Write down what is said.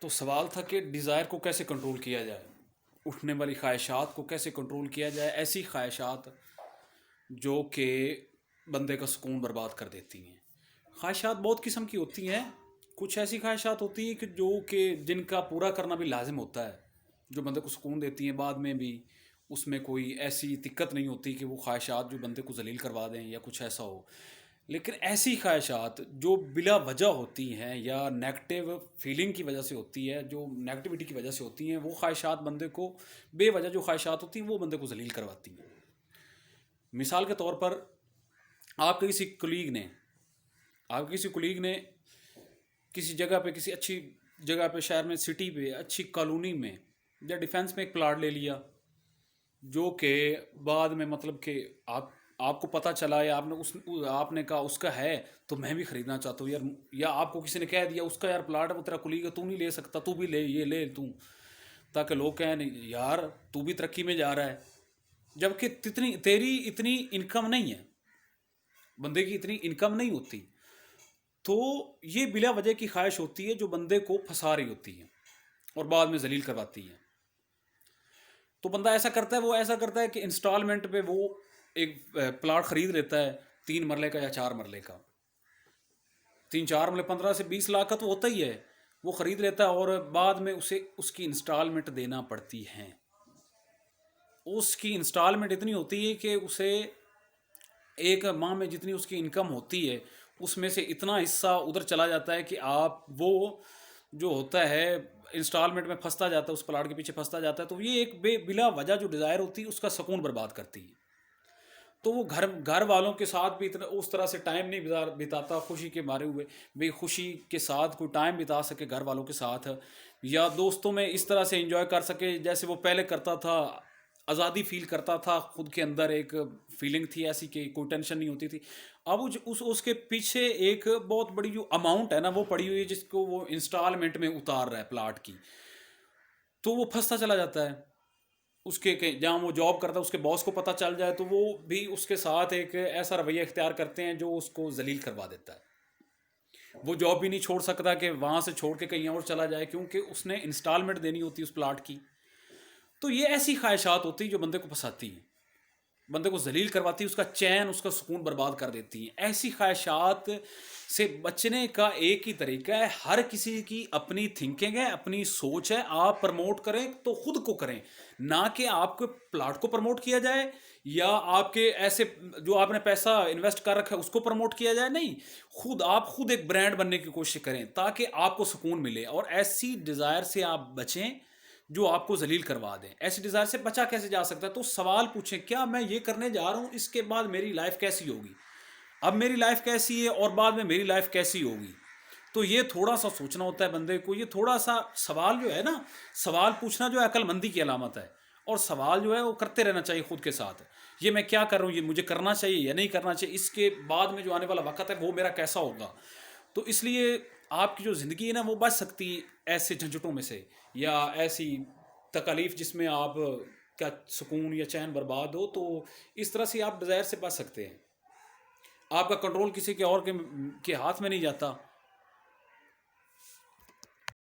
تو سوال تھا کہ ڈیزائر کو کیسے کنٹرول کیا جائے، اٹھنے والی خواہشات کو کیسے کنٹرول کیا جائے، ایسی خواہشات جو کہ بندے کا سکون برباد کر دیتی ہیں۔ خواہشات بہت قسم کی ہوتی ہیں، کچھ ایسی خواہشات ہوتی ہیں کہ جن کا پورا کرنا بھی لازم ہوتا ہے، جو بندے کو سکون دیتی ہیں، بعد میں بھی اس میں کوئی ایسی دقت نہیں ہوتی کہ وہ خواہشات جو بندے کو ذلیل کروا دیں یا کچھ ایسا ہو۔ لیکن ایسی خواہشات جو بلا وجہ ہوتی ہیں یا نیگیٹو فیلنگ کی وجہ سے ہوتی ہے، جو نیگیٹیوٹی کی وجہ سے ہوتی ہیں، وہ خواہشات بندے کو بے وجہ جو خواہشات ہوتی ہیں وہ بندے کو ذلیل کرواتی ہیں۔ مثال کے طور پر آپ کے کسی کولیگ نے کسی جگہ پہ، کسی اچھی جگہ پہ، شہر میں، سٹی پہ، اچھی کالونی میں یا ڈیفینس میں ایک پلاٹ لے لیا، جو کہ بعد میں مطلب کہ آپ کو پتہ چلا یا آپ نے کہا اس کا ہے تو میں بھی خریدنا چاہتا ہوں یار، یا آپ کو کسی نے کہہ دیا اس کا یار پلاٹ ہے، وہ تیرا کولیگ ہے، تو نہیں لے سکتا، تو بھی لے، یہ لے تو، تاکہ لوگ کہیں نہیں یار تو بھی ترقی میں جا رہا ہے، جبکہ تیری اتنی انکم نہیں ہے، بندے کی اتنی انکم نہیں ہوتی۔ تو یہ بلا وجہ کی خواہش ہوتی ہے جو بندے کو پھنسا رہی ہوتی ہے اور بعد میں ذلیل کرواتی ہے۔ تو بندہ وہ ایسا کرتا ہے کہ انسٹالمنٹ پہ وہ ایک پلاٹ خرید لیتا ہے، 3 مرلے کا یا 4 مرلے کا، 3 4 مرلے 15 سے 20 لاکھ کا تو ہوتا ہی ہے، وہ خرید لیتا ہے اور بعد میں اسے اس کی انسٹالمنٹ دینا پڑتی ہیں۔ اس کی انسٹالمنٹ اتنی ہوتی ہے کہ اسے ایک ماہ میں جتنی اس کی انکم ہوتی ہے اس میں سے اتنا حصہ ادھر چلا جاتا ہے کہ وہ جو ہوتا ہے انسٹالمنٹ میں پھنستا جاتا ہے، اس پلاٹ کے پیچھے پھنستا جاتا ہے۔ تو یہ ایک بلا وجہ جو ڈیزائر ہوتی ہے اس کا سکون برباد کرتی ہے۔ تو وہ گھر والوں کے ساتھ بھی اتنا اس طرح سے ٹائم نہیں بتاتا، خوشی کے مارے ہوئے بے خوشی کے ساتھ کوئی ٹائم بتا سکے گھر والوں کے ساتھ، یا دوستوں میں اس طرح سے انجوائے کر سکے جیسے وہ پہلے کرتا تھا، آزادی فیل کرتا تھا، خود کے اندر ایک فیلنگ تھی ایسی کہ کوئی ٹینشن نہیں ہوتی تھی۔ اب اس کے پیچھے ایک بہت بڑی جو اماؤنٹ ہے نا وہ پڑی ہوئی ہے، جس کو وہ انسٹالمنٹ میں اتار رہا ہے پلاٹ کی، تو وہ پھنستا چلا جاتا ہے۔ اس کے جہاں وہ جاب کرتا ہے اس کے باس کو پتہ چل جائے تو وہ بھی اس کے ساتھ ایک ایسا رویہ اختیار کرتے ہیں جو اس کو ذلیل کروا دیتا ہے۔ وہ جاب بھی نہیں چھوڑ سکتا کہ وہاں سے چھوڑ کے کہیں اور چلا جائے، کیونکہ اس نے انسٹالمنٹ دینی ہوتی ہے اس پلاٹ کی۔ تو یہ ایسی خواہشات ہوتی ہیں جو بندے کو پھنساتی ہیں، بندے کو ذلیل کرواتی ہے، اس کا چین، اس کا سکون برباد کر دیتی ہیں۔ ایسی خواہشات سے بچنے کا ایک ہی طریقہ ہے، ہر کسی کی اپنی تھنکنگ ہے، اپنی سوچ ہے، آپ پرموٹ کریں تو خود کو کریں، نہ کہ آپ کو پلاٹ کو پرموٹ کیا جائے یا آپ کے ایسے جو آپ نے پیسہ انویسٹ کر رکھا ہے اس کو پرموٹ کیا جائے۔ نہیں، آپ خود ایک برانڈ بننے کی کوشش کریں تاکہ آپ کو سکون ملے، اور ایسی ڈیزائر سے آپ بچیں جو آپ کو ذلیل کروا دیں۔ ایسی ڈیزائر سے بچا کیسے جا سکتا ہے؟ تو سوال پوچھیں، کیا میں یہ کرنے جا رہا ہوں، اس کے بعد میری لائف کیسی ہوگی؟ اب میری لائف کیسی ہے اور بعد میں میری لائف کیسی ہوگی؟ تو یہ تھوڑا سا سوچنا ہوتا ہے بندے کو، یہ تھوڑا سا سوال جو ہے نا، سوال پوچھنا جو ہے عقل مندی کی علامت ہے، اور سوال جو ہے وہ کرتے رہنا چاہیے خود کے ساتھ، یہ میں کیا کر رہا ہوں، یہ مجھے کرنا چاہیے یا نہیں کرنا چاہیے، اس کے بعد میں جو آنے والا وقت ہے وہ میرا کیسا ہوگا۔ تو اس لیے آپ کی جو زندگی ہے نا وہ بچ سکتی ایسے جھنجھٹوں میں سے، یا ایسی تکالیف جس میں آپ کا سکون یا چین برباد ہو، تو اس طرح سے آپ ڈیزائر سے بچ سکتے ہیں۔ آپ کا کنٹرول کسی کے اور کے ہاتھ میں نہیں جاتا،